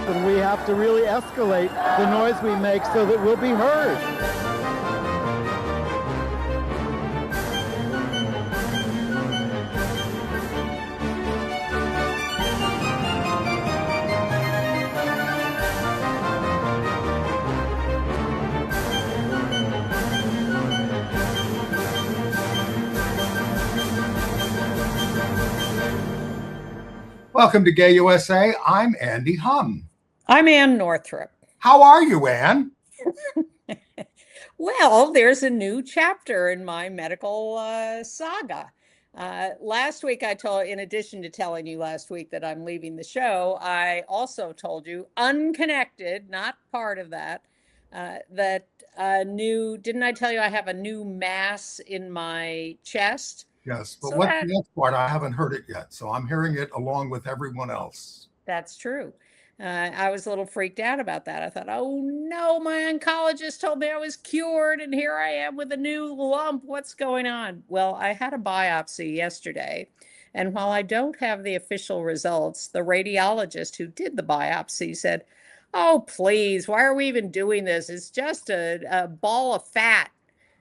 and we have to really escalate the noise we make so that we'll be heard. Welcome to Gay USA. I'm Andy Hum. I'm Ann Northrup. How are you, Ann? Well, there's a new chapter in my medical saga. Last week, in addition to telling you last week that I'm leaving the show, I also told you, unconnected, not part of that, that didn't I tell you I have a new mass in my chest? Yes, but what's the next part? I haven't heard it yet, so I'm hearing it along with everyone else. That's true. I was a little freaked out about that. I thought, oh no, my oncologist told me I was cured, and here I am with a new lump. What's going on? Well, I had a biopsy yesterday, and while I don't have the official results, the radiologist who did the biopsy said, oh, please, why are we even doing this? It's just a ball of fat.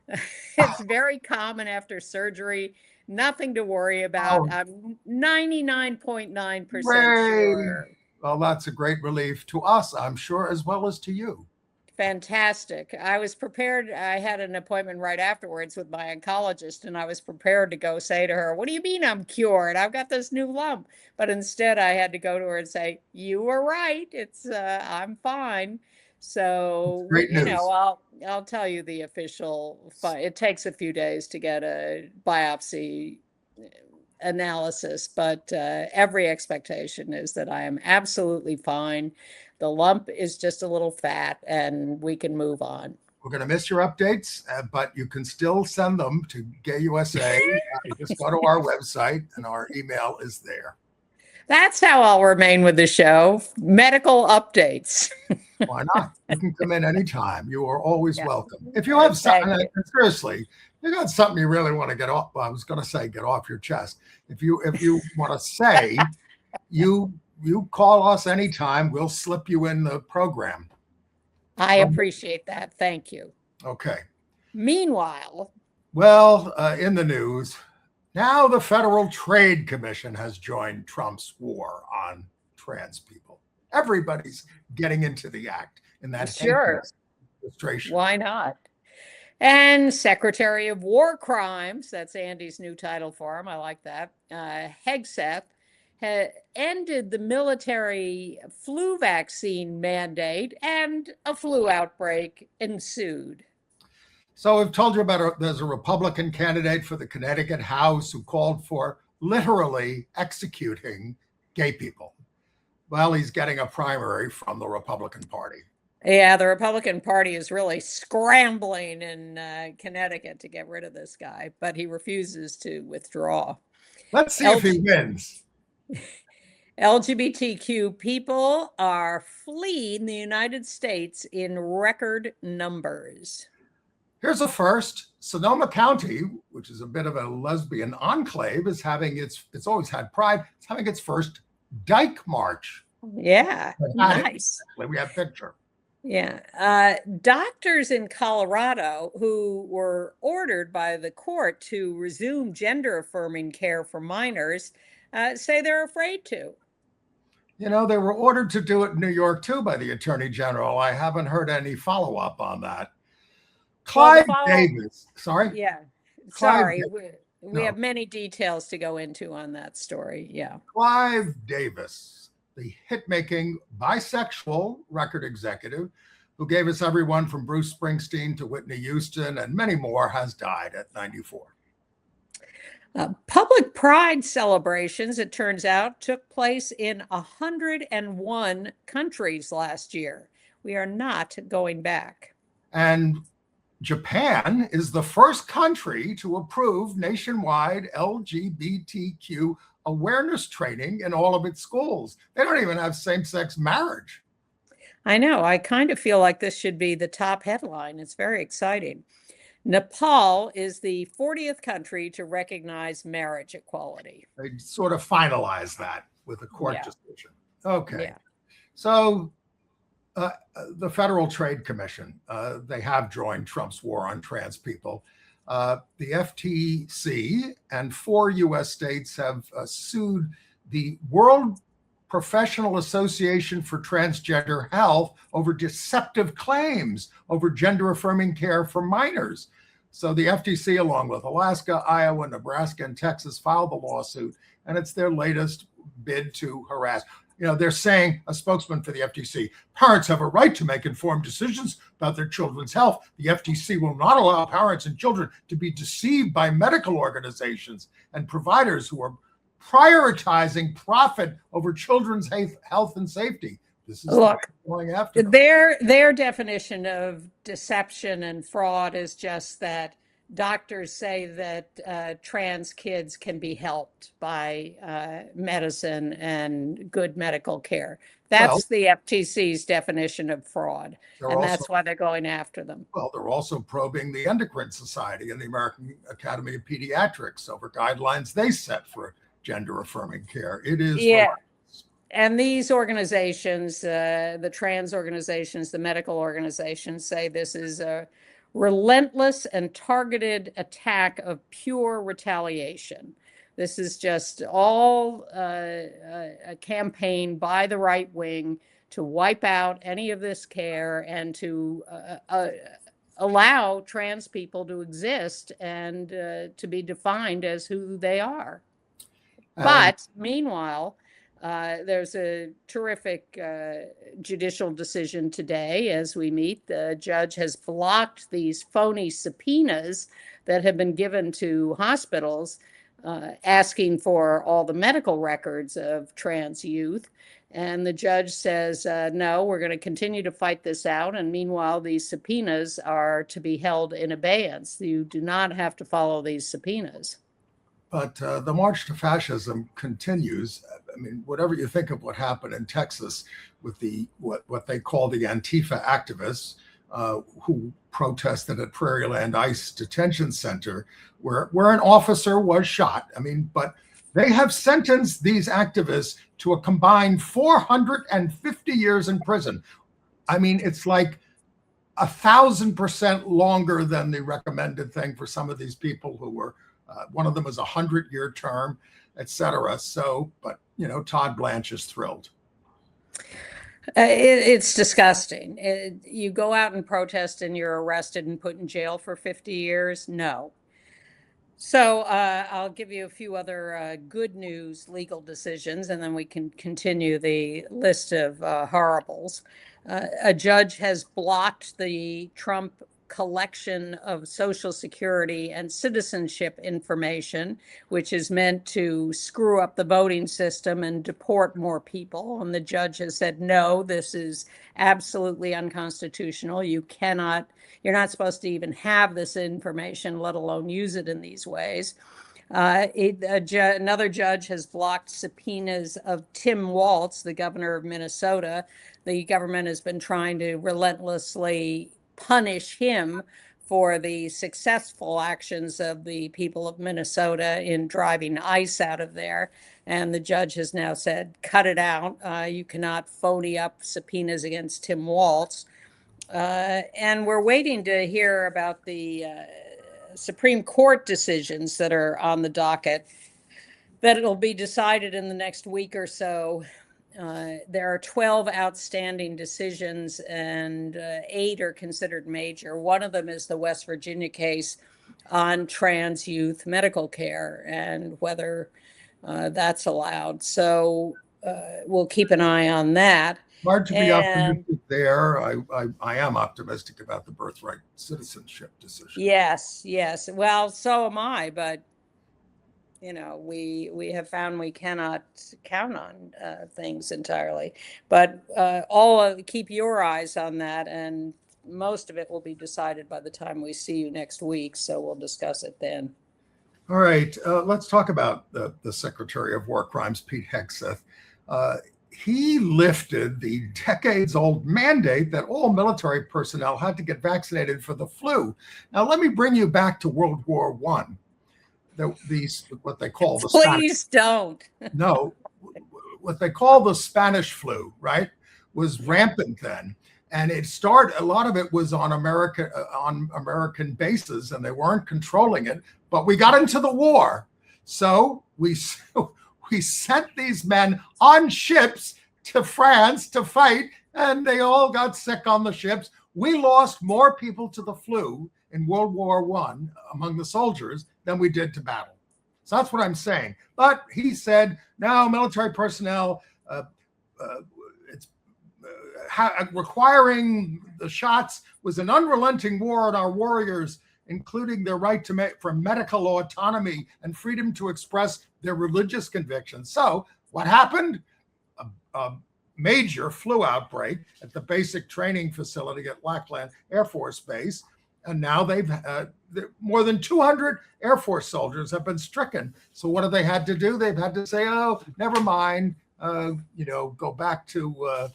It's very common after surgery. Nothing to worry about. I'm 99.9% sure. Well, that's a great relief to us, I'm sure, as well as to you. Fantastic. I was prepared. I had an appointment right afterwards with my oncologist, and I was prepared to go say to her, what do you mean I'm cured? I've got this new lump. But instead, I had to go to her and say, you were right. I'm fine. So, you know, I'll tell you the official. It takes a few days to get a biopsy analysis, but every expectation is that I am absolutely fine. The lump is just a little fat, and we can move on. We're going to miss your updates, but you can still send them to Gay USA. You just go to our website, and our email is there. That's how I'll remain with the show. Medical updates. Why not? You can come in anytime. You are always welcome. If you have something, seriously, you got something you really want to get off. Well, I was going to say get off your chest. If you want to say, you call us anytime. We'll slip you in the program. I appreciate that. Thank you. Okay. Meanwhile, well, in the news. Now the Federal Trade Commission has joined Trump's war on trans people. Everybody's getting into the act in that administration. Why not? And Secretary of War Crimes, that's Andy's new title for him. I like that. Hegseth ended the military flu vaccine mandate, and a flu outbreak ensued. So we've told you about there's a Republican candidate for the Connecticut House who called for literally executing gay people. Well, he's getting a primary from the Republican Party. Yeah, the Republican Party is really scrambling in Connecticut to get rid of this guy, but he refuses to withdraw. Let's see if he wins. LGBTQ people are fleeing the United States in record numbers. Here's a first. Sonoma County, which is a bit of a lesbian enclave, is having it's always had pride. It's having its first Dyke March. Yeah, nice. We have a picture. Yeah. Doctors in Colorado who were ordered by the court to resume gender-affirming care for minors say they're afraid to. You know, they were ordered to do it in New York, too, by the Attorney General. I haven't heard any follow-up on that. Clive Davis. Sorry? Yeah. Sorry. We have many details to go into on that story. Yeah. Clive Davis, the hit-making bisexual record executive who gave us everyone from Bruce Springsteen to Whitney Houston and many more, has died at 94. Public pride celebrations, it turns out, took place in 101 countries last year. We are not going back. And Japan is the first country to approve nationwide LGBTQ awareness training in all of its schools. They don't even have same-sex marriage. I know. I kind of feel like this should be the top headline. It's very exciting. Nepal is the 40th country to recognize marriage equality. They sort of finalized that with a court decision. Okay. Yeah. So the Federal Trade Commission, they have joined Trump's war on trans people. The FTC and 4 U.S. states have sued the World Professional Association for Transgender Health over deceptive claims over gender-affirming care for minors. So the FTC, along with Alaska, Iowa, Nebraska, and Texas, filed the lawsuit, and it's their latest bid to harass. They're saying, a spokesman for the FTC, parents have a right to make informed decisions about their children's health. The FTC will not allow parents and children to be deceived by medical organizations and providers who are prioritizing profit over children's health and safety. This is going after them. Their definition of deception and fraud is just that doctors say that trans kids can be helped by medicine and good medical care. That's the FTC's definition of fraud, and that's why they're going after them. Well, they're also probing the Endocrine Society and the American Academy of Pediatrics over guidelines they set for gender-affirming care. It is And these organizations, the trans organizations, the medical organizations, say this is a relentless and targeted attack of pure retaliation. This is just all a campaign by the right wing to wipe out any of this care and to allow trans people to exist and to be defined as who they are. But meanwhile, there's a terrific judicial decision today as we meet. The judge has blocked these phony subpoenas that have been given to hospitals asking for all the medical records of trans youth. And the judge says, no, we're going to continue to fight this out. And meanwhile, these subpoenas are to be held in abeyance. You do not have to follow these subpoenas. But the march to fascism continues. I mean, whatever you think of what happened in Texas with the what they call the Antifa activists who protested at Prairieland ICE detention center, where an officer was shot. I mean, but they have sentenced these activists to a combined 450 years in prison. I mean, it's like 1,000% longer than the recommended thing for some of these people who were. One of them was 100-year term, et cetera. So, but, Todd Blanche is thrilled. It's disgusting. You go out and protest and you're arrested and put in jail for 50 years? No. So I'll give you a few other good news legal decisions, and then we can continue the list of horribles. A judge has blocked the Trump collection of Social Security and citizenship information, which is meant to screw up the voting system and deport more people. And the judge has said, no, this is absolutely unconstitutional. You're not supposed to even have this information, let alone use it in these ways. Another judge has blocked subpoenas of Tim Walz, the governor of Minnesota. The government has been trying to relentlessly punish him for the successful actions of the people of Minnesota in driving ICE out of there. And the judge has now said, cut it out. You cannot phony up subpoenas against Tim Walz. And we're waiting to hear about the Supreme Court decisions that are on the docket, that it'll be decided in the next week or so. There are 12 outstanding decisions, and 8 are considered major. One of them is the West Virginia case on trans youth medical care and whether that's allowed. So we'll keep an eye on that. Hard to be optimistic there. I am optimistic about the birthright citizenship decision. Yes. Well, so am I, but we have found we cannot count on things entirely, but keep your eyes on that, and most of it will be decided by the time we see you next week, so we'll discuss it then. All right, let's talk about the Secretary of War Crimes, Pete Hegseth. He lifted the decades-old mandate that all military personnel had to get vaccinated for the flu. Now, let me bring you back to World War I. What they call the Please don't. No, what they call the Spanish flu, right, was rampant then. And a lot of it was on American bases, and they weren't controlling it. But we got into the war, so we sent these men on ships to France to fight, and they all got sick on the ships. We lost more people to the flu in World War I among the soldiers than we did to battle. So that's what I'm saying. But he said, no, military personnel, requiring the shots was an unrelenting war on our warriors, including their right for medical autonomy and freedom to express their religious convictions. So what happened? A major flu outbreak at the basic training facility at Lackland Air Force Base. And now they've more than 200 Air Force soldiers have been stricken. So what have they had to do? They've had to say, oh, never mind, go back to,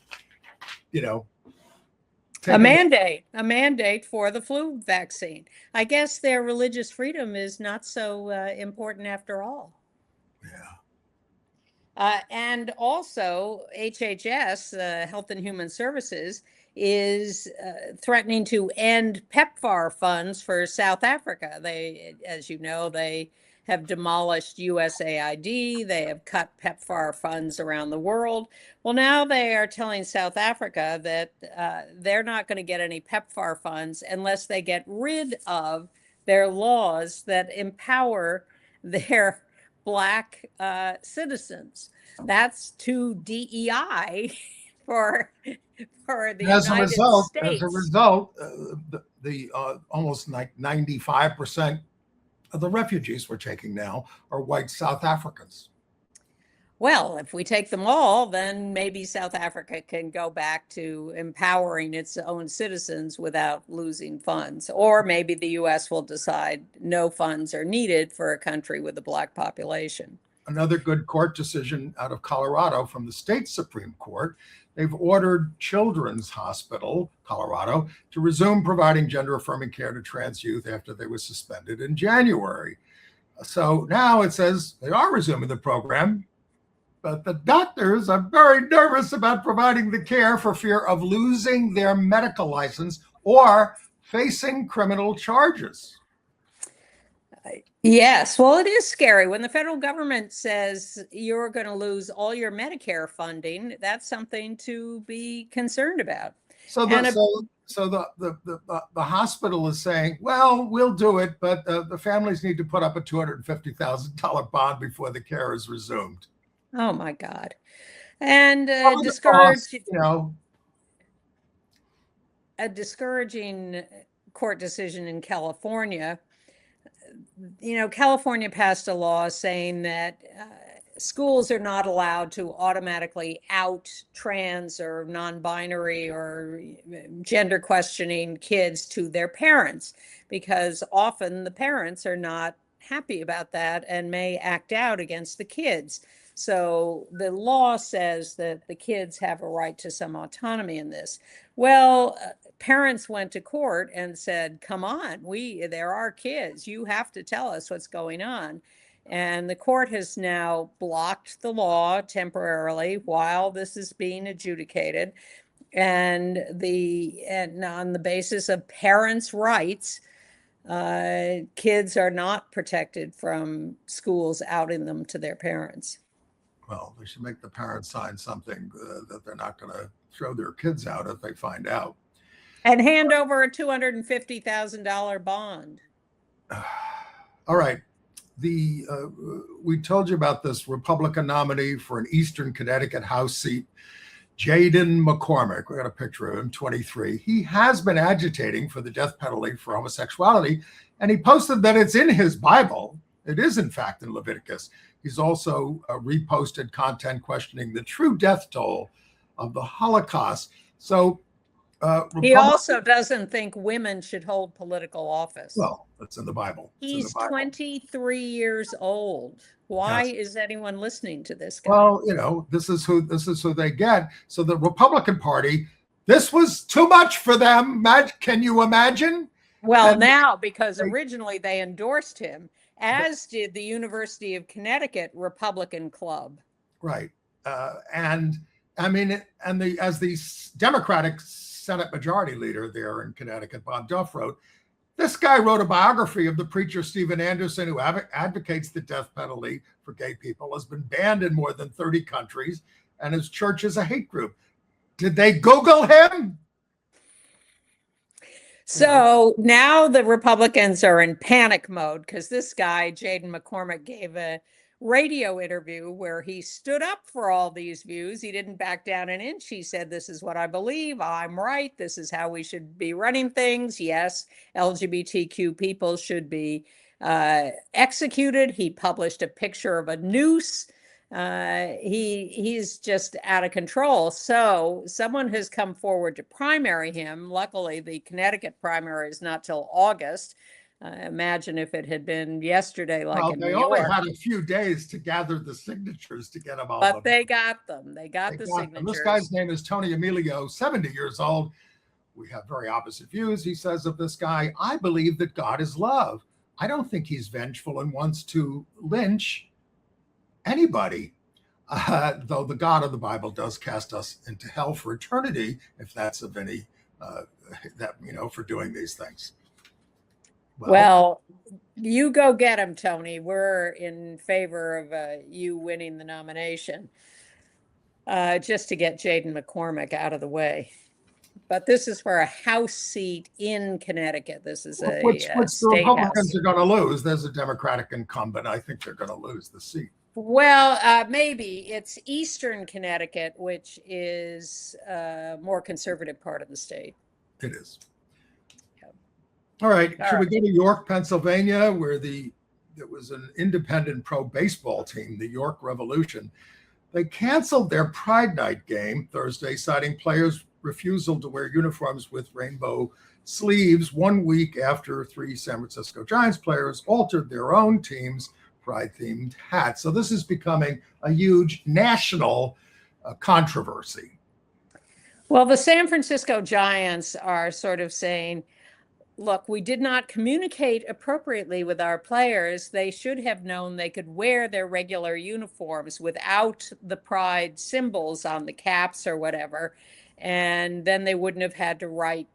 a mandate for the flu vaccine. I guess their religious freedom is not so important after all. Yeah. And also HHS, Health and Human Services, is threatening to end PEPFAR funds for South Africa. They, as you know, they have demolished USAID. They have cut PEPFAR funds around the world. Well, now they are telling South Africa that they're not going to get any PEPFAR funds unless they get rid of their laws that empower their Black citizens. That's to DEI for the United States. As a result, the almost like 95% of the refugees we're taking now are white South Africans. Well, if we take them all, then maybe South Africa can go back to empowering its own citizens without losing funds. Or maybe the U.S. will decide no funds are needed for a country with a Black population. Another good court decision out of Colorado from the state Supreme Court. They've ordered Children's Hospital, Colorado, to resume providing gender-affirming care to trans youth after they were suspended in January. So now it says they are resuming the program, but the doctors are very nervous about providing the care for fear of losing their medical license or facing criminal charges. Yes, well, it is scary when the federal government says you're going to lose all your Medicare funding. That's something to be concerned about. So the hospital is saying, well, we'll do it, but the families need to put up a $250,000 bond before the care is resumed. Oh my God! And discouraged, a discouraging court decision in California. California passed a law saying that schools are not allowed to automatically out trans or non-binary or gender questioning kids to their parents, because often the parents are not happy about that and may act out against the kids. So the law says that the kids have a right to some autonomy in this. Well, parents went to court and said, come on, they're our kids. You have to tell us what's going on. And the court has now blocked the law temporarily while this is being adjudicated. And on the basis of parents' rights, kids are not protected from schools outing them to their parents. Well, they should make the parents sign something that they're not going to throw their kids out if they find out. And hand over a $250,000 bond. All right. We told you about this Republican nominee for an Eastern Connecticut House seat, Jaden McCormick. We got a picture of him, 23. He has been agitating for the death penalty for homosexuality, and he posted that it's in his Bible. It is, in fact, in Leviticus. He's also reposted content questioning the true death toll of the Holocaust. So he also doesn't think women should hold political office. Well, that's in the Bible. He's 23 years old. Why is anyone listening to this guy? Well, this is who they get. So the Republican Party, this was too much for them. Can you imagine? Well, now, because originally they endorsed him, as did the University of Connecticut Republican Club. Right. And I mean, as the Democratic Senate Majority Leader there in Connecticut, Bob Duff, wrote, this guy wrote a biography of the preacher Stephen Anderson, who advocates the death penalty for gay people, has been banned in more than 30 countries, and his church is a hate group. Did they Google him? So now the Republicans are in panic mode because this guy, Jaden McCormick, gave a radio interview where he stood up for all these views. He didn't back down an inch. He said, this is what I believe. I'm right. This is how we should be running things. Yes, LGBTQ people should be executed. He published a picture of a noose. He's just out of control. So someone has come forward to primary him. Luckily, the Connecticut primary is not till August. Imagine if it had been yesterday, like in New York. They only had a few days to gather the signatures to get them all. But they got them. They got the signatures. This guy's name is Tony Emilio, 70 years old. We have very opposite views, he says, of this guy. I believe that God is love. I don't think he's vengeful and wants to lynch anybody, though the God of the Bible does cast us into hell for eternity, if that's of any, for doing these things. Well, you go get him, Tony. We're in favor of you winning the nomination, just to get Jaden McCormick out of the way. But this is for a House seat in Connecticut. This is which the state Republicans house. are going to lose. There's a Democratic incumbent. I think they're going to lose the seat. Well, maybe. It's Eastern Connecticut, which is a more conservative part of the state. It is. All right. Should we go to York, Pennsylvania, where there was an independent pro baseball team, the York Revolution. They canceled their Pride Night game Thursday, citing players' refusal to wear uniforms with rainbow sleeves 1 week after 3 San Francisco Giants players altered their own team's Pride-themed hats. So this is becoming a huge national controversy. Well, the San Francisco Giants are sort of saying, look, we did not communicate appropriately with our players. They should have known they could wear their regular uniforms without the pride symbols on the caps or whatever. And then they wouldn't have had to write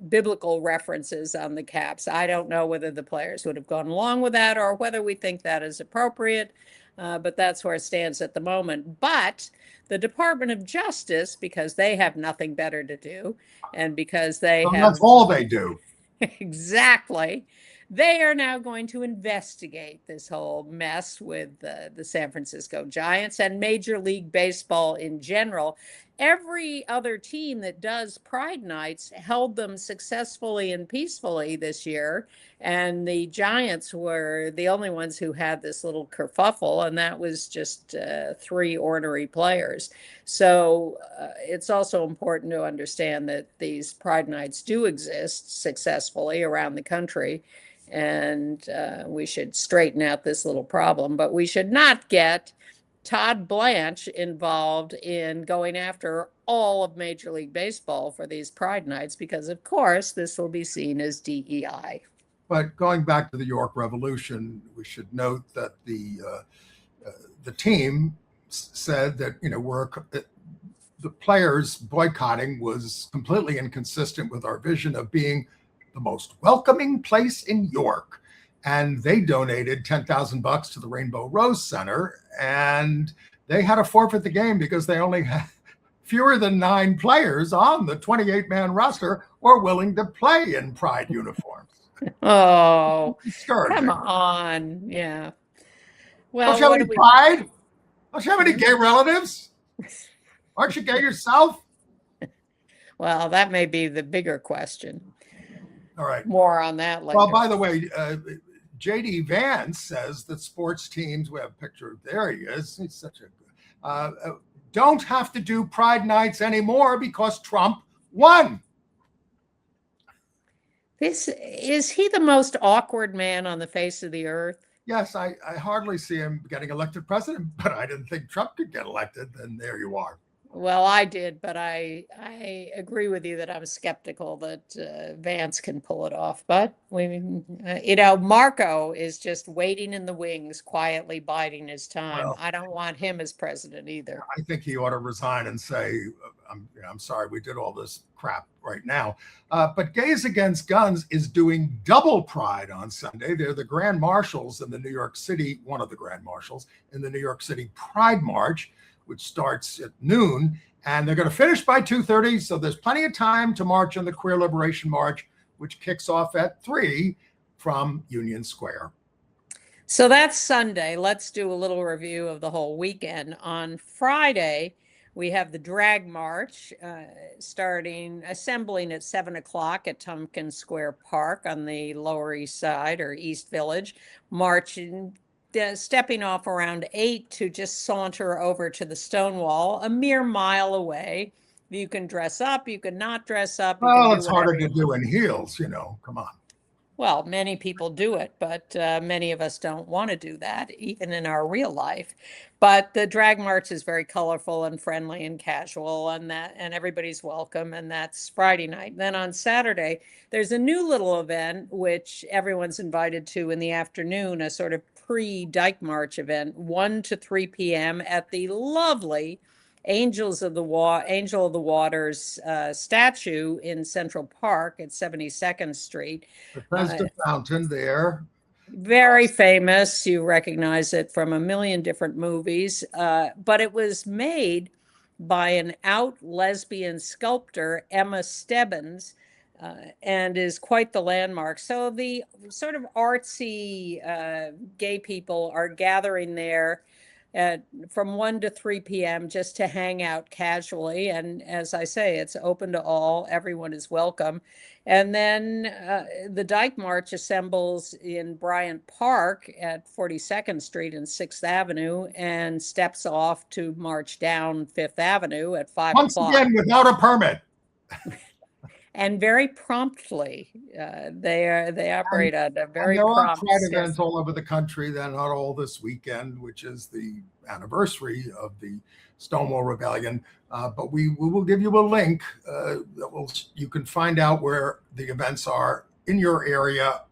biblical references on the caps. I don't know whether the players would have gone along with that or whether we think that is appropriate. But that's where it stands at the moment. But the Department of Justice, because they have nothing better to do, and because that's all they do. Exactly. They are now going to investigate this whole mess with the San Francisco Giants and Major League Baseball in general. Every other team that does Pride Nights held them successfully and peacefully this year. And the Giants were the only ones who had this little kerfuffle, and that was just 3 ornery players. So it's also important to understand that these Pride Nights do exist successfully around the country. And we should straighten out this little problem, but we should not get Todd Blanche involved in going after all of Major League Baseball for these Pride Nights, because of course this will be seen as DEI. But going back to the York Revolution, we should note that the team said that the players boycotting was completely inconsistent with our vision of being the most welcoming place in York. And they donated $10,000 to the Rainbow Rose Center, and they had to forfeit the game because they only had fewer than 9 players on the 28-man roster were willing to play in Pride uniforms. Oh, come on. Yeah. Well, don't you have any pride? Don't you have any gay relatives? Aren't you gay yourself? Well, that may be the bigger question. All right. More on that later. Well, by the way, J.D. Vance says that sports teams, we have a picture, there he is. He's such a good, don't have to do Pride Nights anymore because Trump won. Is he the most awkward man on the face of the earth? Yes, I hardly see him getting elected president, but I didn't think Trump could get elected. And there you are. Well, I did, but I agree with you that I'm skeptical that Vance can pull it off. But Marco is just waiting in the wings, quietly biding his time. Well, I don't want him as president either. I think he ought to resign and say, I'm sorry, we did all this crap right now. But Gays Against Guns is doing double pride on Sunday. They're the grand marshals in the New York City, one of the grand marshals in the New York City Pride March, which starts at noon. And they're going to finish by 2:30. So there's plenty of time to march on the Queer Liberation March, which kicks off at 3 from Union Square. So that's Sunday. Let's do a little review of the whole weekend. On Friday, we have the drag march assembling at 7 o'clock at Tompkins Square Park on the Lower East Side or East Village, marching, stepping off around 8 to just saunter over to the Stonewall, a mere mile away. You can dress up, you can not dress up. Well, it's harder to do in heels, come on. Well, many people do it, but many of us don't want to do that, even in our real life. But the drag march is very colorful and friendly and casual, and everybody's welcome. And that's Friday night. Then on Saturday, there's a new little event which everyone's invited to in the afternoon, a sort of pre-Dyke March event, 1 to 3 p.m. at the lovely Angel of the Waters statue in Central Park at 72nd Street. Bethesda Fountain there. Very famous. You recognize it from a million different movies. But it was made by an out lesbian sculptor, Emma Stebbins, and is quite the landmark. So the sort of artsy gay people are gathering there from 1 to 3 p.m. just to hang out casually. And as I say, it's open to all. Everyone is welcome. And then the Dyke March assembles in Bryant Park at 42nd Street and 6th Avenue and steps off to march down 5th Avenue at 5 Once o'clock. Once again, without a permit. And very promptly, they operate at a very prompt. There are prompt pride events all over the country. They're not all this weekend, which is the anniversary of the Stonewall Rebellion. But we will give you a link you can find out where the events are in your area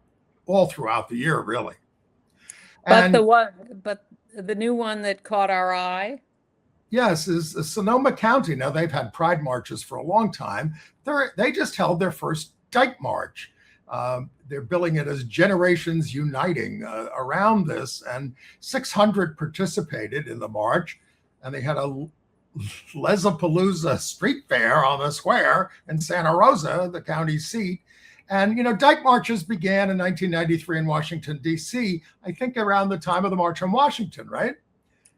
all throughout the year, really. But the new one that caught our eye. Yes, is Sonoma County. Now, they've had pride marches for a long time. They just held their first Dyke March. They're billing it as Generations Uniting around this, and 600 participated in the march, and they had a Lesapalooza street fair on the square in Santa Rosa, the county seat. And, Dyke marches began in 1993 in Washington, D.C., I think around the time of the March on Washington, right?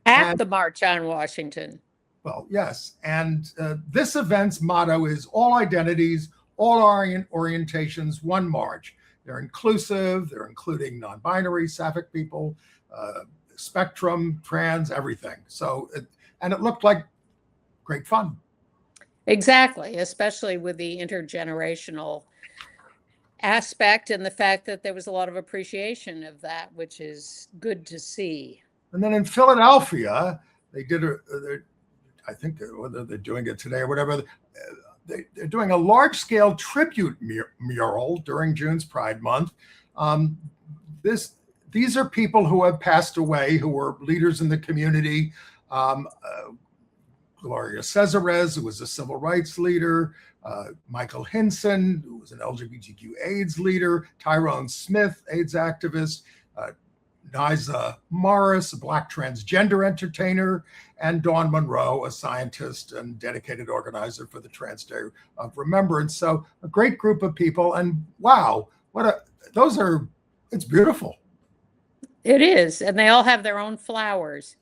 The March on Washington. Well, yes. And this event's motto is all identities, all orientations, one march. They're inclusive. They're including non-binary, sapphic people, spectrum, trans, everything. So, it looked like great fun. Exactly, especially with the intergenerational aspect and the fact that there was a lot of appreciation of that, which is good to see. And then in Philadelphia, they did I think whether they're doing it today or whatever, they're doing a large-scale tribute mural during June's Pride Month. These are people who have passed away, who were leaders in the community. Gloria Cesarez, who was a civil rights leader, Michael Hinson, who was an LGBTQ AIDS leader, Tyrone Smith, AIDS activist, Niza Morris, a Black transgender entertainer, and Dawn Monroe, a scientist and dedicated organizer for the Trans Day of Remembrance. So a great group of people, and wow, it's beautiful. It is, and they all have their own flowers.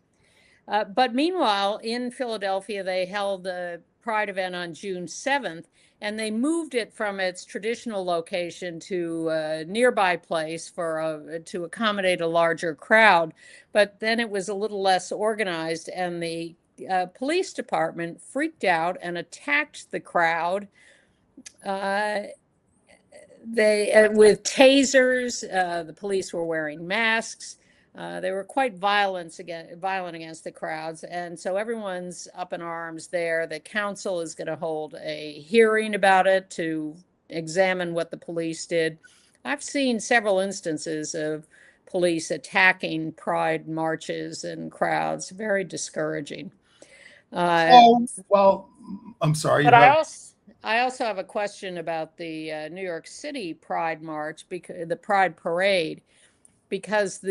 But meanwhile, in Philadelphia, they held a Pride event on June 7th, and they moved it from its traditional location to a nearby place to accommodate a larger crowd. But then it was a little less organized, and the police department freaked out and attacked the crowd. With tasers. The police were wearing masks. They were quite violent against the crowds, and so everyone's up in arms there. The council is going to hold a hearing about it to examine what the police did. I've seen several instances of police attacking pride marches and crowds. Very discouraging. Oh, well, I'm sorry. You But have I also have a question about the New York City Pride March, because the Pride Parade, because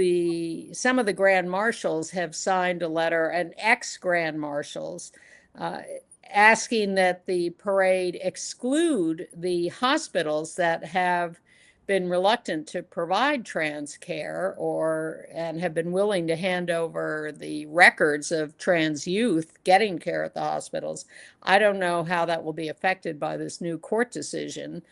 some of the grand marshals have signed a letter, and ex-grand marshals, uh, asking that the parade exclude the hospitals that have been reluctant to provide trans care and have been willing to hand over the records of trans youth getting care at the hospitals. I don't know how that will be affected by this new court decision,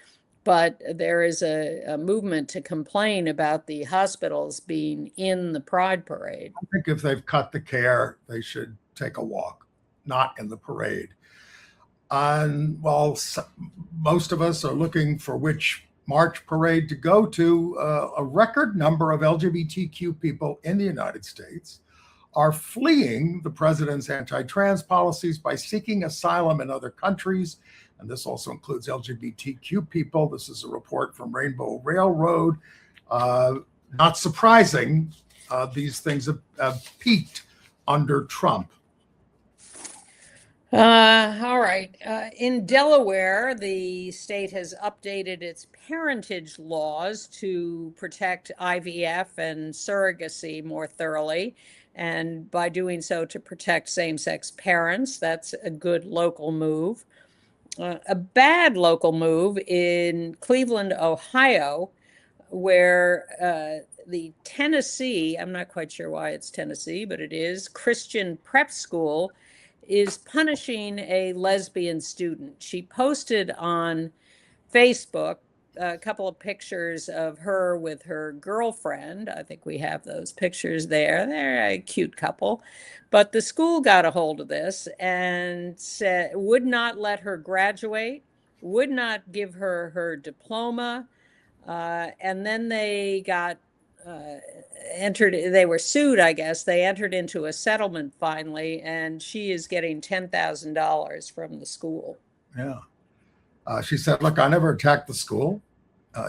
but there is a movement to complain about the hospitals being in the Pride Parade. I think if they've cut the care, they should take a walk, not in the parade. And while most of us are looking for which March parade to go to, a record number of LGBTQ people in the United States are fleeing the president's anti-trans policies by seeking asylum in other countries. And this also includes LGBTQ people. This is a report from Rainbow Railroad. Not surprising, these things have peaked under Trump. All right. In Delaware, the state has updated its parentage laws to protect IVF and surrogacy more thoroughly, and by doing so to protect same-sex parents. That's a good local move. A bad local move in Cleveland, Ohio, where the Tennessee, I'm not quite sure why it's Tennessee, but it is, Christian prep school is punishing a lesbian student. She posted on Facebook a couple of pictures of her with her girlfriend. I think we have those pictures there. They're a cute couple. But the school got a hold of this and would not let her graduate, would not give her her diploma. And then they got they were sued, I guess. They entered into a settlement finally, and she is getting $10,000 from the school. Yeah. She said, look, I never attacked the school.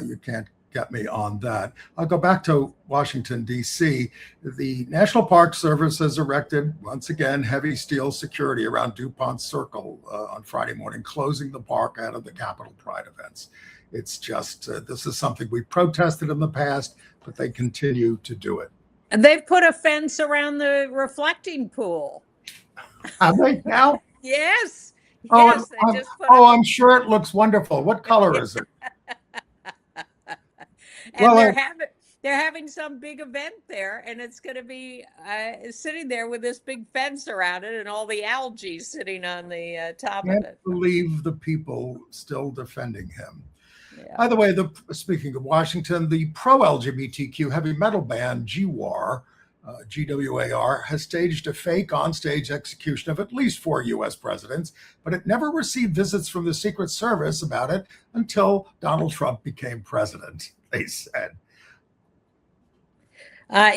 You can't get me on that. I'll go back to Washington, D.C. The National Park Service has erected, once again, heavy steel security around DuPont Circle on Friday morning, closing the park out of the Capitol Pride events. It's just, this is something we protested in the past, but they continue to do it. And they've put a fence around the reflecting pool. Have they now? Yes. Oh, Yes, they just put I'm sure it looks wonderful. What color is it? And well, they're having some big event there, and it's going to be sitting there with this big fence around it and all the algae sitting on the top of it. I can't believe the people still defending him. Yeah. By the way, speaking of Washington, the pro-LGBTQ heavy metal band GWAR, GWAR, has staged a fake onstage execution of at least 4 U.S. presidents, but it never received visits from the Secret Service about it until Donald Trump became president, they said.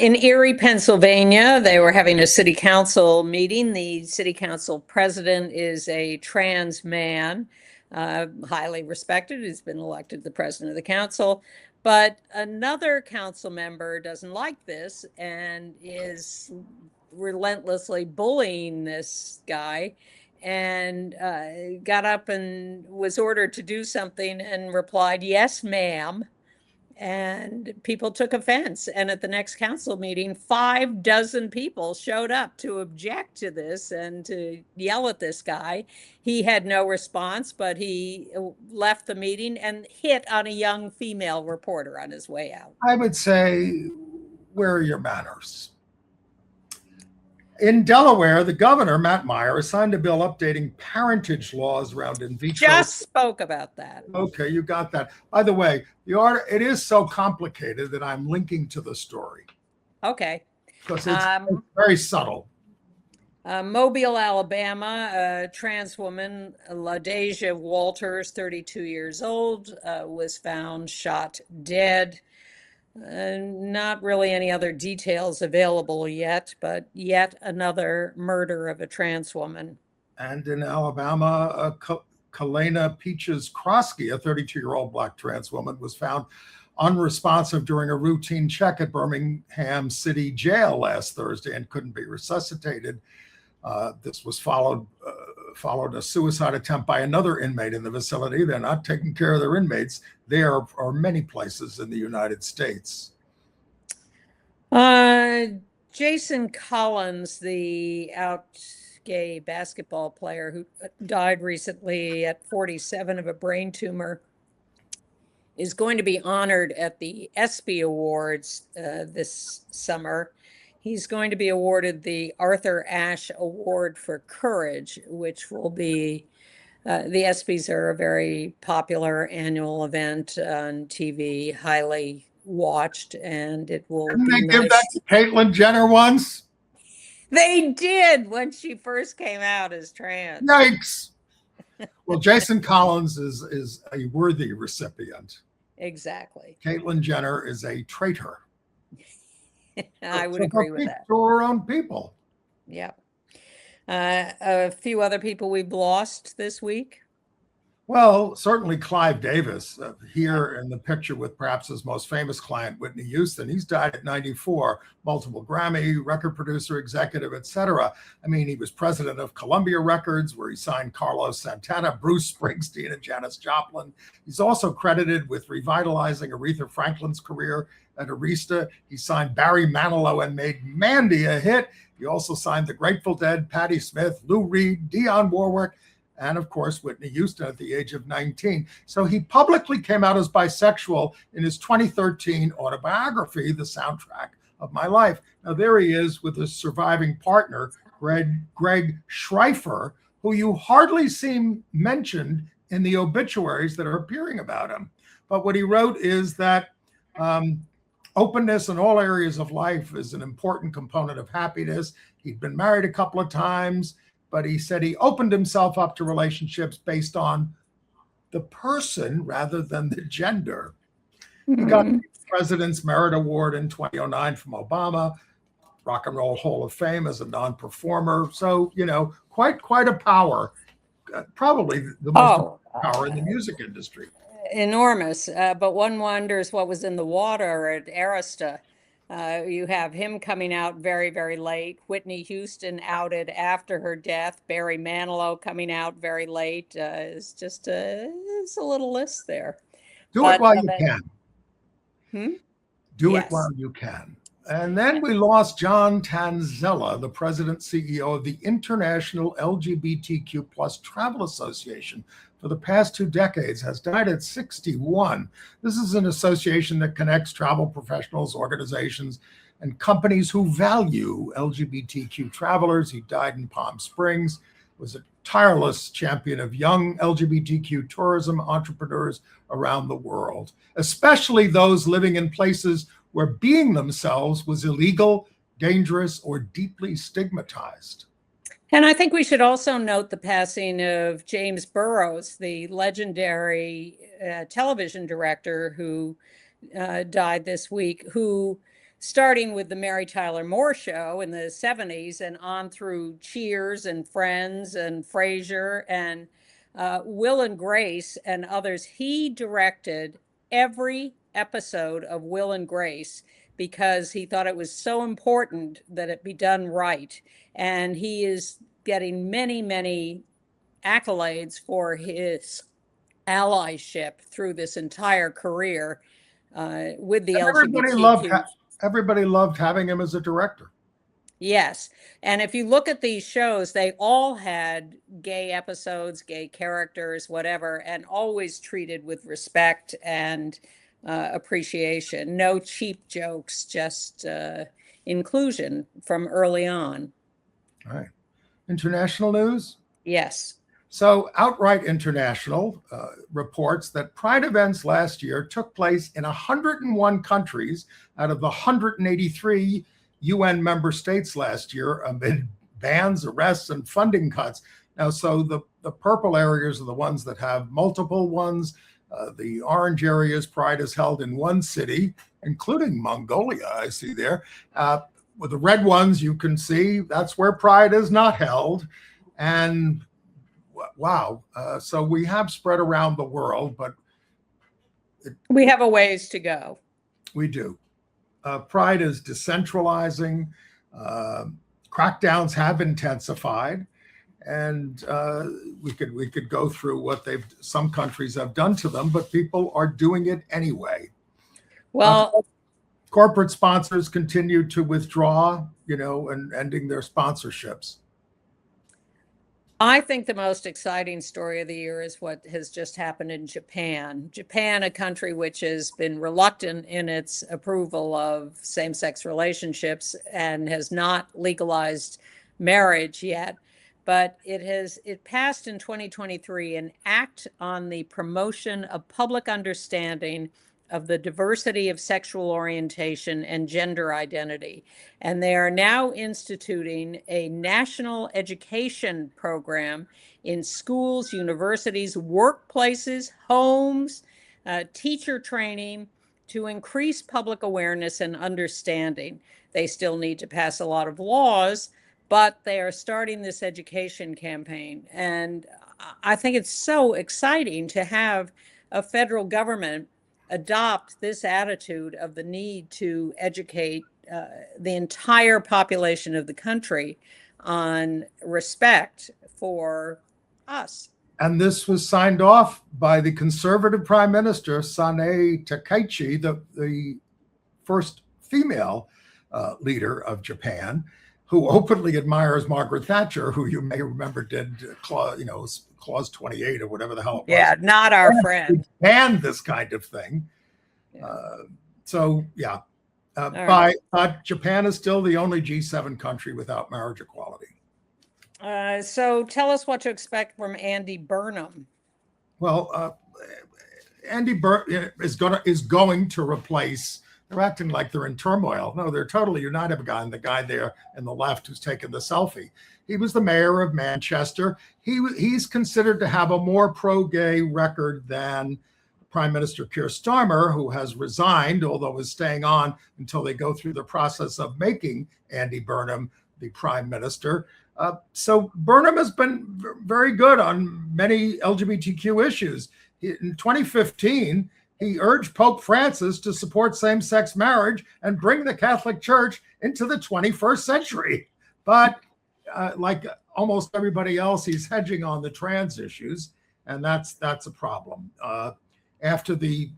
In Erie, Pennsylvania, they were having a city council meeting. The city council president is a trans man, highly respected. He's been elected the president of the council. But another council member doesn't like this and is relentlessly bullying this guy, and got up and was ordered to do something and replied, "Yes, ma'am." And people took offense. And at the next council meeting, 6 people showed up to object to this and to yell at this guy. He had no response, but he left the meeting and hit on a young female reporter on his way out. I would say, where are your manners? In Delaware, the governor, Matt Meyer, signed a bill updating parentage laws around in vitro. Just spoke about that. Okay, you got that. By the way, it is so complicated that I'm linking to the story. Okay. Because it's very subtle. Mobile, Alabama, a trans woman, LaDeja Walters, 32 years old, was found shot dead. Not really any other details available yet, but yet another murder of a trans woman. And in Alabama, Kalena Peaches Krosky, a 32-year-old Black trans woman, was found unresponsive during a routine check at Birmingham City Jail last Thursday and couldn't be resuscitated. This was followed a suicide attempt by another inmate in the vicinity. They're not taking care of their inmates. There are many places in the United States. Jason Collins, the out gay basketball player who died recently at 47 of a brain tumor, is going to be honored at the ESPY Awards this summer. He's going to be awarded the Arthur Ashe Award for Courage, which will be, the ESPYs are a very popular annual event on TV, highly watched, and it will Didn't be they nice. give that to Caitlyn Jenner once? They did when she first came out as trans. Yikes. Well, Jason Collins is a worthy recipient. Exactly. Caitlyn Jenner is a traitor. I would agree with that. To her own people. Yeah. A few other people we've lost this week. Well, certainly Clive Davis, here in the picture with perhaps his most famous client, Whitney Houston. He's died at 94, multiple Grammy, record producer, executive, etc. I mean, he was president of Columbia Records, where he signed Carlos Santana, Bruce Springsteen, and Janis Joplin. He's also credited with revitalizing Aretha Franklin's career at Arista. He signed Barry Manilow and made Mandy a hit. He also signed the Grateful Dead, Patti Smith, Lou Reed, Dionne Warwick, and of course, Whitney Houston at the age of 19. So he publicly came out as bisexual in his 2013 autobiography, The Soundtrack of My Life. Now there he is with his surviving partner, Greg Schreifer, who you hardly see mentioned in the obituaries that are appearing about him. But what he wrote is that openness in all areas of life is an important component of happiness. He'd been married a couple of times, but he said he opened himself up to relationships based on the person rather than the gender. He got the President's Merit Award in 2009 from Obama, Rock and Roll Hall of Fame as a non-performer. So, you know, quite a power, probably the most power in the music industry. Enormous, but one wonders what was in the water at Arista. You have him coming out very, very late. Whitney Houston outed after her death. Barry Manilow coming out very late. It's just it's a little list there. Do it while you can. Do Yes. it while you can. And then we lost John Tanzella, the president CEO of the International LGBTQ plus Travel Association. For the past 2 decades, has died at 61. This is an association that connects travel professionals, organizations, and companies who value LGBTQ travelers. He died in Palm Springs, was a tireless champion of young LGBTQ tourism entrepreneurs around the world, especially those living in places where being themselves was illegal, dangerous, or deeply stigmatized. And I think we should also note the passing of James Burrows, the legendary television director who died this week, who, starting with the Mary Tyler Moore Show in the 70s and on through Cheers and Friends and Frasier and Will and Grace and others, he directed every episode of Will and Grace because he thought it was so important that it be done right. And he is getting many, many accolades for his allyship through this entire career with the LGBTQ. Everybody loved having him as a director. Yes. And if you look at these shows, they all had gay episodes, gay characters, whatever, and always treated with respect and appreciation. No cheap jokes, just inclusion from early on. All right. International news? Yes. So Outright International reports that Pride events last year took place in 101 countries out of the 183 UN member states last year amid bans, arrests, and funding cuts. Now, so the purple areas are the ones that have multiple ones. The orange areas, Pride is held in one city, including Mongolia, I see there. With the red ones, you can see that's where Pride is not held. And wow, so we have spread around the world, but we have a ways to go. We do. Pride is decentralizing. Crackdowns have intensified, and we could go through what some countries have done to them, but people are doing it anyway. Well, corporate sponsors continue to withdraw, and ending their sponsorships. I think the most exciting story of the year is what has just happened in Japan. Japan, a country which has been reluctant in its approval of same-sex relationships and has not legalized marriage yet, but it passed in 2023 an act on the promotion of public understanding of the diversity of sexual orientation and gender identity. And they are now instituting a national education program in schools, universities, workplaces, homes, teacher training to increase public awareness and understanding. They still need to pass a lot of laws, but they are starting this education campaign. And I think it's so exciting to have a federal government adopt this attitude of the need to educate the entire population of the country on respect for us. And this was signed off by the conservative prime minister, Sanae Takaichi, the first female leader of Japan, who openly admires Margaret Thatcher, who you may remember did Clause 28 or whatever the hell it was. Yeah, not our friend. Banned this kind of thing. Yeah. But Japan is still the only G7 country without marriage equality. So tell us what to expect from Andy Burnham. Well, Andy Burnham is going to replace. They're acting like they're in turmoil. No, they're totally united behind the guy there in the left who's taken the selfie. He was the mayor of Manchester. He's considered to have a more pro-gay record than Prime Minister Keir Starmer, who has resigned, although is staying on until they go through the process of making Andy Burnham the prime minister. So Burnham has been very good on many LGBTQ issues. In 2015, he urged Pope Francis to support same-sex marriage and bring the Catholic Church into the 21st century. But like almost everybody else, he's hedging on the trans issues, and that's a problem. After the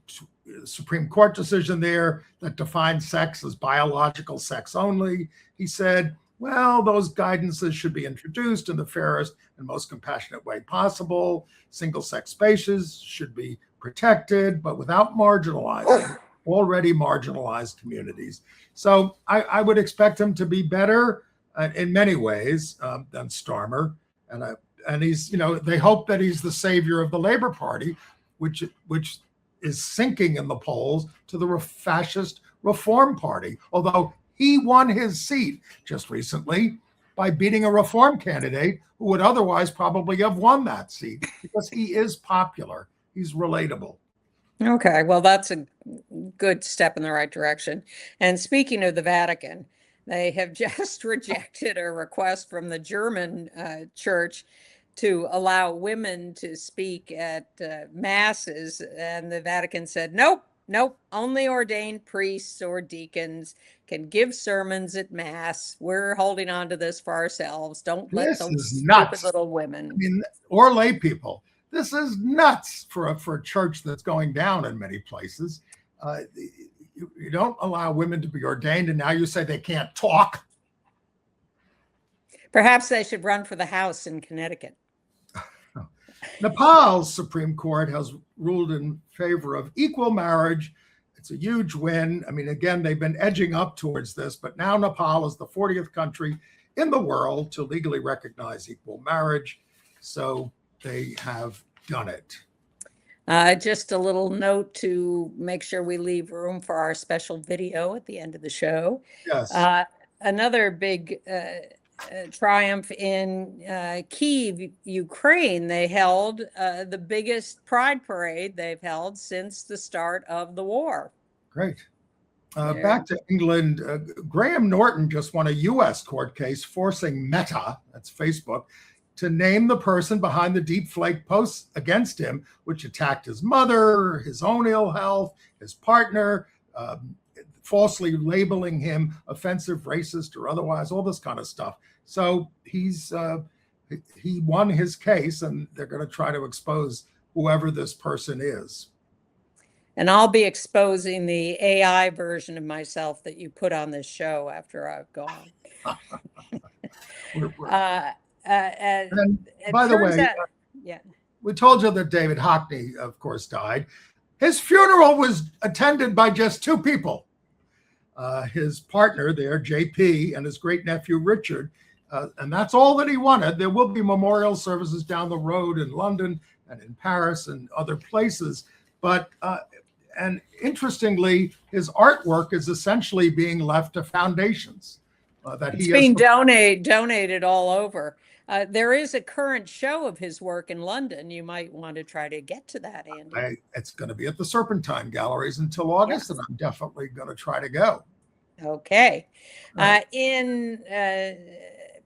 Supreme Court decision there that defined sex as biological sex only, he said, well, those guidances should be introduced in the fairest and most compassionate way possible. Single-sex spaces should be protected, but without marginalizing already marginalized communities. So I would expect him to be better in many ways than Starmer. And he's, they hope that he's the savior of the Labor Party, which is sinking in the polls to the fascist Reform Party, although he won his seat just recently by beating a Reform candidate who would otherwise probably have won that seat because he is popular. He's relatable. Okay, well, that's a good step in the right direction. And speaking of the Vatican, they have just rejected a request from the German church to allow women to speak at masses. And the Vatican said, nope, only ordained priests or deacons can give sermons at mass. We're holding on to this for ourselves. Don't let those stupid little women. I mean, or lay people. This is nuts for a church that's going down in many places. You don't allow women to be ordained, and now you say they can't talk. Perhaps they should run for the House in Connecticut. Nepal's Supreme Court has ruled in favor of equal marriage. It's a huge win. I mean, again, they've been edging up towards this, but now Nepal is the 40th country in the world to legally recognize equal marriage. So they have done it. Just a little note to make sure we leave room for our special video at the end of the show. Yes. Another big triumph in Kyiv, Ukraine. They held the biggest pride parade they've held since the start of the war. Great. Back to England, Graham Norton just won a U.S. court case forcing Meta, that's Facebook, to name the person behind the deep fake posts against him, which attacked his mother, his own ill health, his partner, falsely labeling him offensive, racist, or otherwise, all this kind of stuff. So he won his case, and they're going to try to expose whoever this person is. And I'll be exposing the AI version of myself that you put on this show after I've gone. And by the way, we told you that David Hockney, of course, died. His funeral was attended by just two people. His partner there, JP, and his great-nephew, Richard. And that's all that he wanted. There will be memorial services down the road in London and in Paris and other places. But, and interestingly, his artwork is essentially being left to foundations. It's being donated all over. There is a current show of his work in London. You might want to try to get to that, Andy. It's going to be at the Serpentine Galleries until August, and I'm definitely going to try to go. Okay. Right. In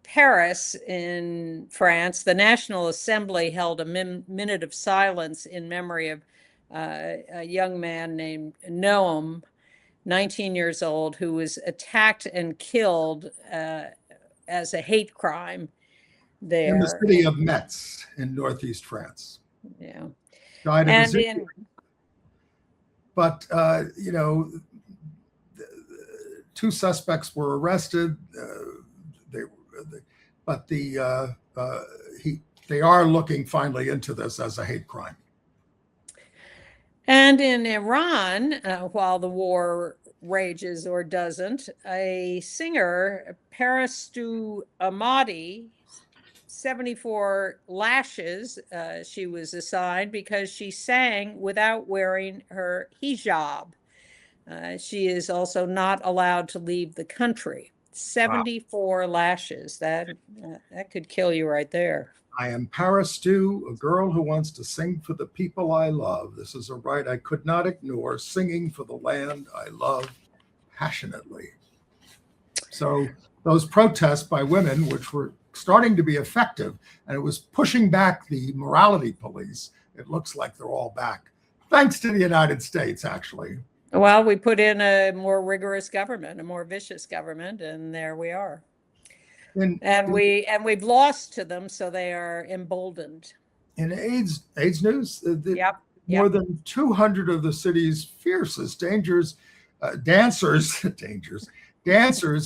Paris, in France, the National Assembly held a minute of silence in memory of a young man named Noam, 19 years old, who was attacked and killed as a hate crime there. In the city of Metz in northeast France. Yeah. Died of disease. But, you know, two suspects were arrested. They are looking finally into this as a hate crime. And in Iran, while the war rages or doesn't, a singer, Parastu Ahmadi, 74 lashes she was assigned because she sang without wearing her hijab. She is also not allowed to leave the country. 74 lashes. That could kill you right there. I am Parastu, a girl who wants to sing for the people I love. This is a right I could not ignore, singing for the land I love passionately. So those protests by women, which were starting to be effective, and it was pushing back the morality police, it looks like they're all back. Thanks to the United States, actually. Well, we put in a more rigorous government, a more vicious government, and there we are. We've lost to them, so they are emboldened. In AIDS news, more than 200 of the city's fiercest dancers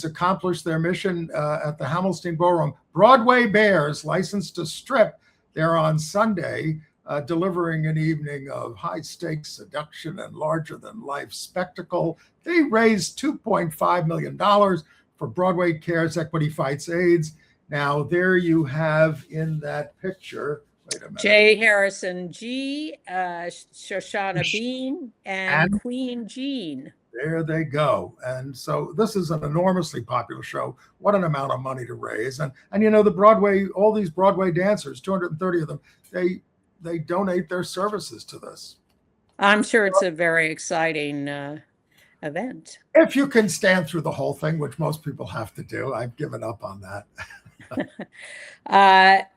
accomplished their mission at the Hamilton Ballroom. Broadway Bears, licensed to strip there on Sunday, delivering an evening of high-stakes seduction and larger-than-life spectacle. They raised $2.5 million for Broadway Cares Equity Fights AIDS. Now, there you have in that picture, wait a minute. Jay Harrison G, Shoshana Bean, and Queen Jean. There they go. And so this is an enormously popular show. What an amount of money to raise. And you know, the Broadway, all these Broadway dancers, 230 of them, they donate their services to this. I'm sure it's a very exciting event. If you can stand through the whole thing, which most people have to do. I've given up on that.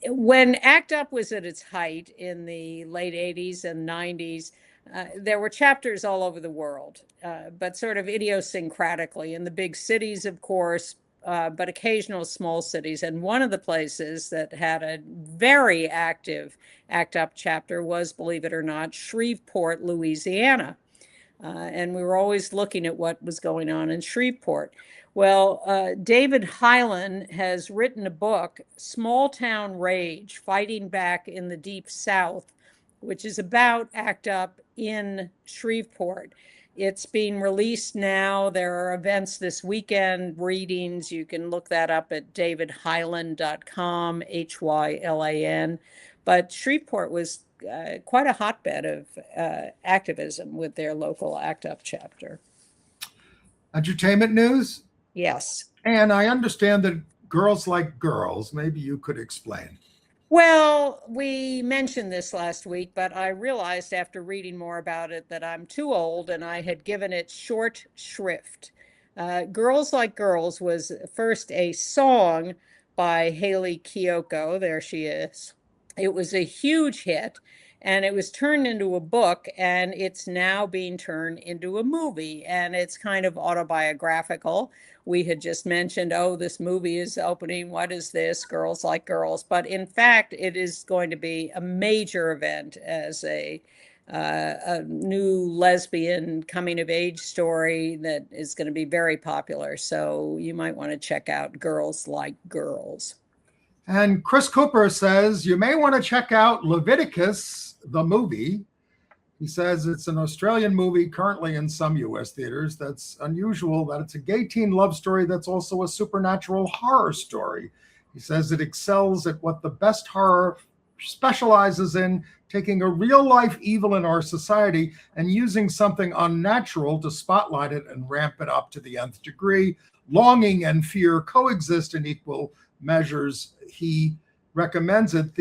When ACT UP was at its height in the late 80s and 90s, there were chapters all over the world, but sort of idiosyncratically in the big cities, of course, but occasional small cities. And one of the places that had a very active ACT UP chapter was, believe it or not, Shreveport, Louisiana. And we were always looking at what was going on in Shreveport. Well, David Hyland has written a book, Small Town Rage, Fighting Back in the Deep South, which is about ACT UP in Shreveport. It's being released now. There are events this weekend, readings. You can look that up at davidhyland.com, Hylan. But Shreveport was quite a hotbed of activism with their local ACT UP chapter. Entertainment news? Yes. And I understand that Girls Like Girls. Maybe you could explain. Well, we mentioned this last week, but I realized after reading more about it that I'm too old and I had given it short shrift. Girls Like Girls was first a song by Haley Kiyoko. There she is. It was a huge hit and it was turned into a book, and it's now being turned into a movie, and it's kind of autobiographical. We had just mentioned, oh, this movie is opening. What is this? Girls Like Girls. But in fact, it is going to be a major event as a new lesbian coming of age story that is going to be very popular. So you might want to check out Girls Like Girls. And Chris Cooper says, you may want to check out Leviticus, the movie. He says it's an Australian movie currently in some U.S. theaters. That's unusual that it's a gay teen love story that's also a supernatural horror story. He says it excels at what the best horror specializes in, taking a real-life evil in our society and using something unnatural to spotlight it and ramp it up to the nth degree. Longing and fear coexist in equal measures. He recommends it.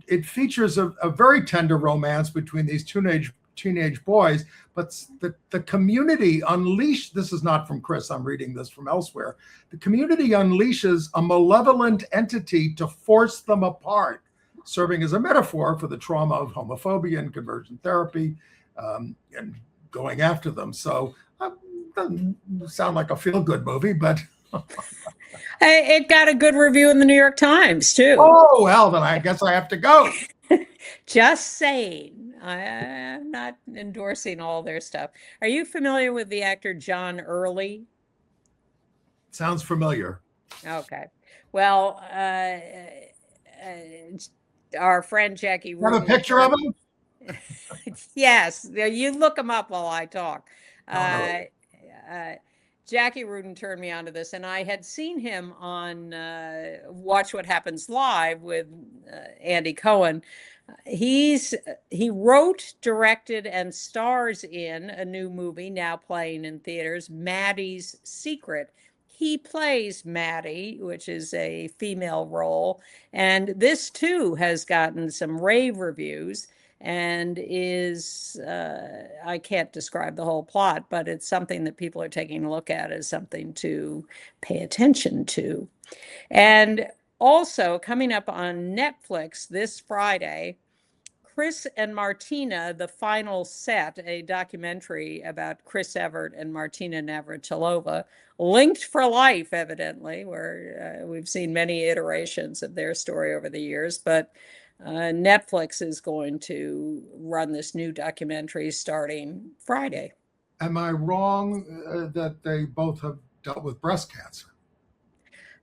It features a very tender romance between these teenage boys, but the community unleashed, this is not from Chris, I'm reading this from elsewhere. The community unleashes a malevolent entity to force them apart, serving as a metaphor for the trauma of homophobia and conversion therapy, and going after them. So doesn't sound like a feel-good movie, but it got a good review in the New York Times, too. Oh, well, then I guess I have to go. Just saying. I'm not endorsing all their stuff. Are you familiar with the actor John Early? Sounds familiar. Okay. Well, our friend Jackie You have a picture of him? Yes. You look him up while I talk. Jackie Rudin turned me onto this, and I had seen him on Watch What Happens Live with Andy Cohen. He wrote, directed, and stars in a new movie now playing in theaters, Maddie's Secret. He plays Maddie, which is a female role, and this too has gotten some rave reviews. And is, I can't describe the whole plot, but it's something that people are taking a look at as something to pay attention to. And also coming up on Netflix this Friday, Chris and Martina, The Final Set, a documentary about Chris Evert and Martina Navratilova, linked for life, evidently, where we've seen many iterations of their story over the years, but Netflix is going to run this new documentary starting Friday. Am I wrong that they both have dealt with breast cancer?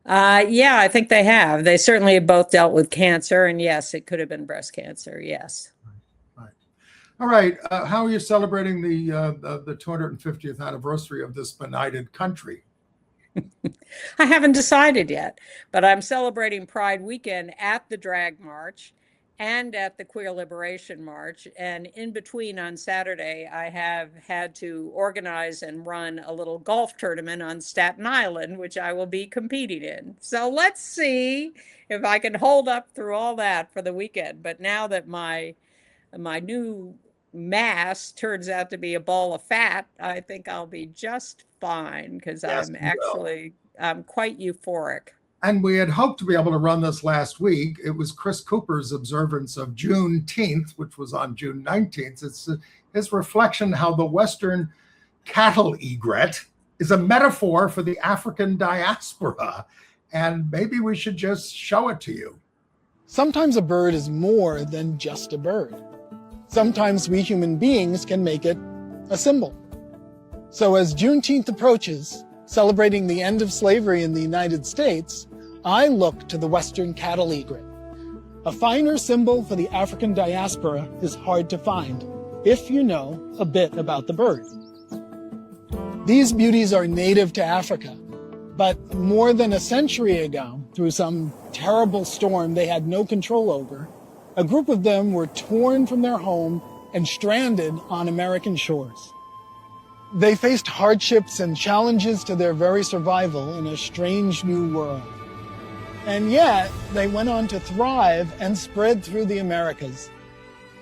Yeah, I think they have. They certainly have both dealt with cancer, and yes, it could have been breast cancer. Yes. Right. All right. How are you celebrating the 250th anniversary of this benighted country? I haven't decided yet, but I'm celebrating Pride weekend at the Drag March and at the Queer Liberation March. And in between on Saturday, I have had to organize and run a little golf tournament on Staten Island, which I will be competing in. So let's see if I can hold up through all that for the weekend. But now that my new mass turns out to be a ball of fat, I think I'll be just fine, because Yes, I'm quite euphoric. And we had hoped to be able to run this last week. It was Chris Cooper's observance of Juneteenth, which was on June 19th. It's his reflection how the Western cattle egret is a metaphor for the African diaspora. And maybe we should just show it to you. Sometimes a bird is more than just a bird. Sometimes we human beings can make it a symbol. So as Juneteenth approaches, celebrating the end of slavery in the United States, I look to the Western cattle egret. A finer symbol for the African diaspora is hard to find, if you know a bit about the bird. These beauties are native to Africa, but more than a century ago, through some terrible storm they had no control over, a group of them were torn from their home and stranded on American shores. They faced hardships and challenges to their very survival in a strange new world. And yet, they went on to thrive and spread through the Americas.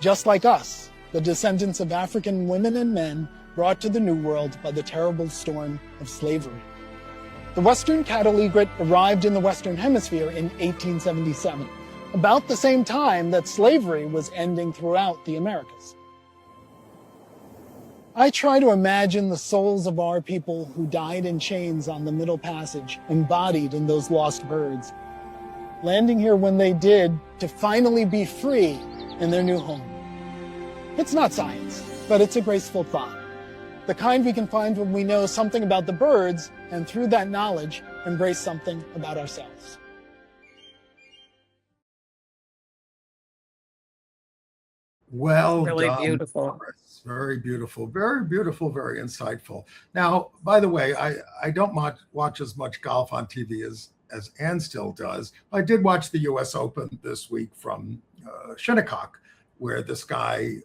Just like us, the descendants of African women and men brought to the New World by the terrible storm of slavery. The Western cattle egret arrived in the Western Hemisphere in 1877, about the same time that slavery was ending throughout the Americas. I try to imagine the souls of our people who died in chains on the Middle Passage, embodied in those lost birds, landing here when they did to finally be free in their new home. It's not science, but it's a graceful thought. The kind we can find when we know something about the birds, and through that knowledge, embrace something about ourselves. Well Really done, beautiful. Chris. Very beautiful, very beautiful, very insightful. Now, by the way, I don't watch as much golf on TV as Ann still does. I did watch the U.S. Open this week from Shinnecock, where this guy,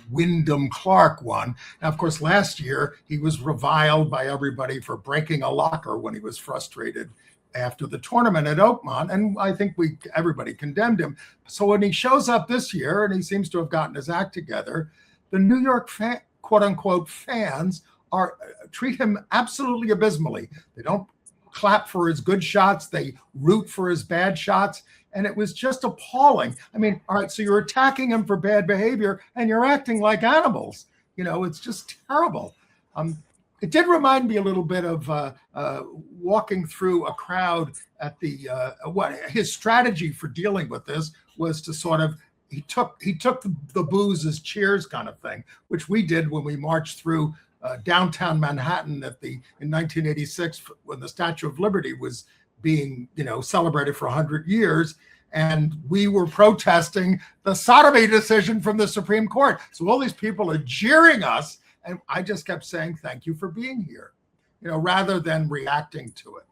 Wyndham Clark, won. Now, of course, last year he was reviled by everybody for breaking a locker when he was frustrated after the tournament at Oakmont, and I think everybody condemned him. So when he shows up this year, and he seems to have gotten his act together, the New York quote unquote fans treat him absolutely abysmally. They don't clap for his good shots, they root for his bad shots, and it was just appalling. I mean, all right, so you're attacking him for bad behavior, and you're acting like animals. You know, it's just terrible. It did remind me a little bit of walking through a crowd at the his strategy for dealing with this was to sort of he took the booze as cheers kind of thing, which we did when we marched through downtown Manhattan in 1986 when the Statue of Liberty was being celebrated for 100 years. And we were protesting the sodomy decision from the Supreme Court. So all these people are jeering us. And I just kept saying, thank you for being here, rather than reacting to it.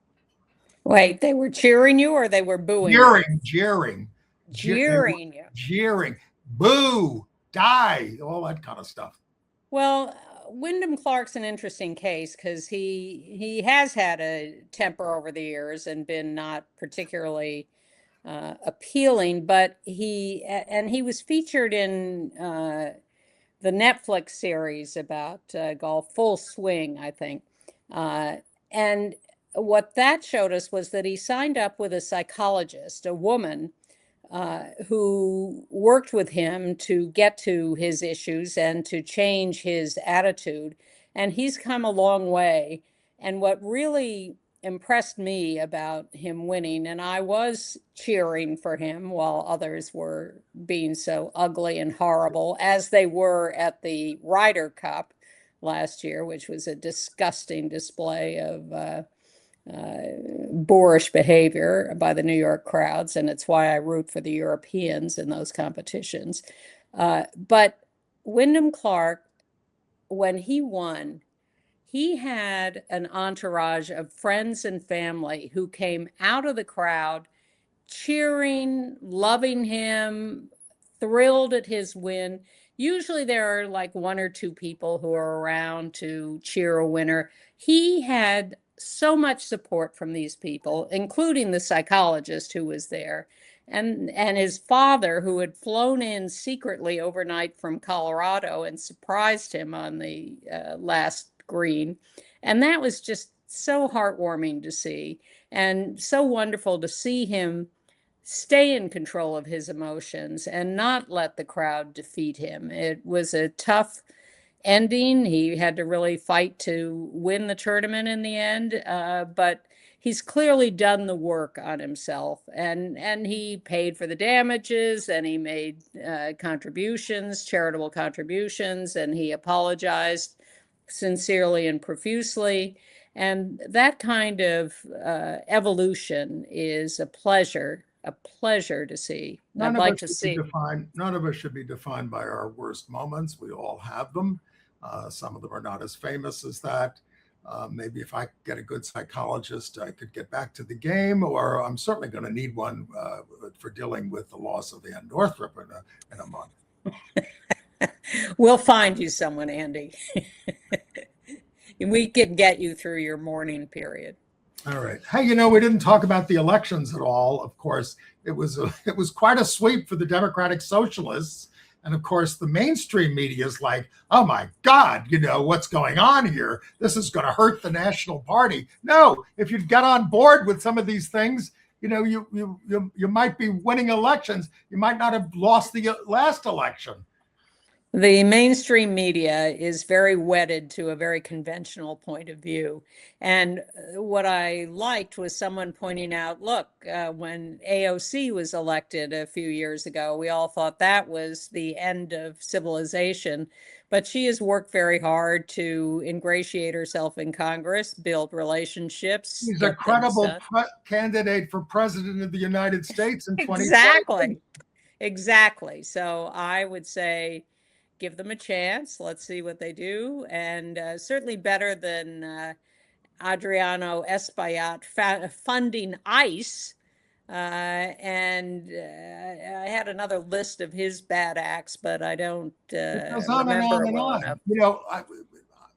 Wait, they were cheering you or they were booing Jeering. you? Jeering. Boo, die, all that kind of stuff. Well, Wyndham Clark's an interesting case because he has had a temper over the years and been not particularly appealing, but he was featured in the Netflix series about golf, Full Swing, I think. And what that showed us was that he signed up with a psychologist, a woman, who worked with him to get to his issues and to change his attitude. And he's come a long way. And what really impressed me about him winning, and I was cheering for him while others were being so ugly and horrible, as they were at the Ryder Cup last year, which was a disgusting display of boorish behavior by the New York crowds, and it's why I root for the Europeans in those competitions. But Wyndham Clark, when he won, he had an entourage of friends and family who came out of the crowd cheering, loving him, thrilled at his win. Usually there are like one or two people who are around to cheer a winner. He had so much support from these people, including the psychologist who was there, and his father, who had flown in secretly overnight from Colorado and surprised him on the last green. And that was just so heartwarming to see, and so wonderful to see him stay in control of his emotions and not let the crowd defeat him. It was a tough ending. He had to really fight to win the tournament in the end, but he's clearly done the work on himself, and he paid for the damages, and he made contributions, charitable contributions, and he apologized sincerely and profusely. And that kind of evolution is a pleasure to see. None I'd like of to us see. None of us should be defined by our worst moments. We all have them. Some of them are not as famous as that. Maybe if I get a good psychologist, I could get back to the game, or I'm certainly going to need one for dealing with the loss of Ann Northrup in a month. We'll find you someone, Andy. We can get you through your mourning period. All right. Hey, we didn't talk about the elections at all. Of course, it was quite a sweep for the Democratic Socialists. And of course, the mainstream media is like, oh my God, what's going on here? This is going to hurt the National Party. No, if you'd get on board with some of these things, you might be winning elections. You might not have lost the last election. The mainstream media is very wedded to a very conventional point of view. And what I liked was someone pointing out, look, when AOC was elected a few years ago, we all thought that was the end of civilization. But she has worked very hard to ingratiate herself in Congress, build relationships. She's a credible candidate for president of the United States in 2020. Exactly. So I would say, give them a chance. Let's see what they do. And certainly better than Adriano Espaillat funding ICE. And I had another list of his bad acts, but I don't remember it well enough.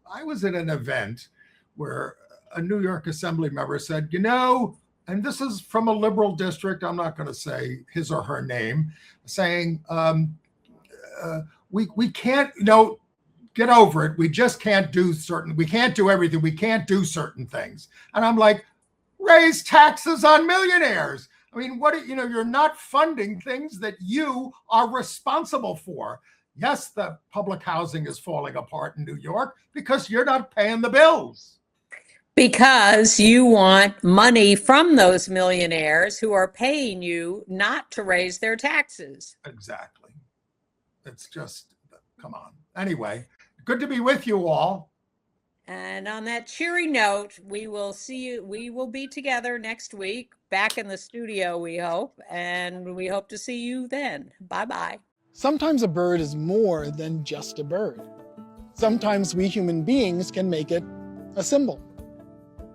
I was at an event where a New York Assembly member said, and this is from a liberal district, I'm not going to say his or her name, saying, we can't, get over it. We just can't we can't do everything. We can't do certain things. And I'm like, raise taxes on millionaires. I mean, you're not funding things that you are responsible for. Yes, the public housing is falling apart in New York because you're not paying the bills. Because you want money from those millionaires who are paying you not to raise their taxes. Exactly. It's just, come on. Anyway, good to be with you all. And on that cheery note, we will see you. We will be together next week, back in the studio, we hope. And we hope to see you then. Bye-bye. Sometimes a bird is more than just a bird. Sometimes we human beings can make it a symbol.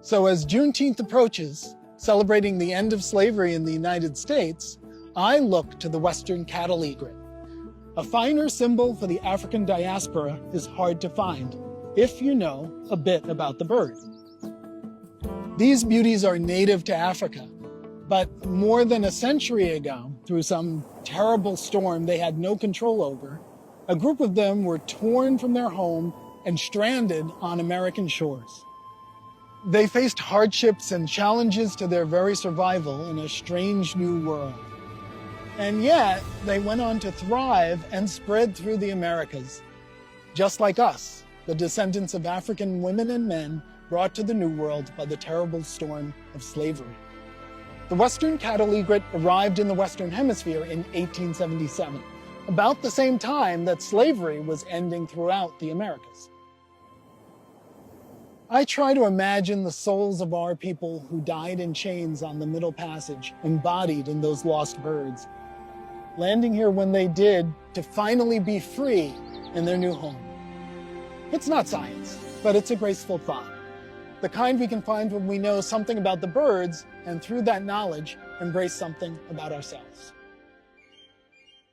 So as Juneteenth approaches, celebrating the end of slavery in the United States, I look to the Western cattle egret. A finer symbol for the African diaspora is hard to find, if you know a bit about the bird. These beauties are native to Africa, but more than a century ago, through some terrible storm they had no control over, a group of them were torn from their home and stranded on American shores. They faced hardships and challenges to their very survival in a strange new world. And yet, they went on to thrive and spread through the Americas. Just like us, the descendants of African women and men brought to the New World by the terrible storm of slavery. The Western cattle egret arrived in the Western Hemisphere in 1877, about the same time that slavery was ending throughout the Americas. I try to imagine the souls of our people who died in chains on the Middle Passage, embodied in those lost birds, landing here when they did to finally be free in their new home. It's not science, but it's a graceful thought. The kind we can find when we know something about the birds, and through that knowledge, embrace something about ourselves.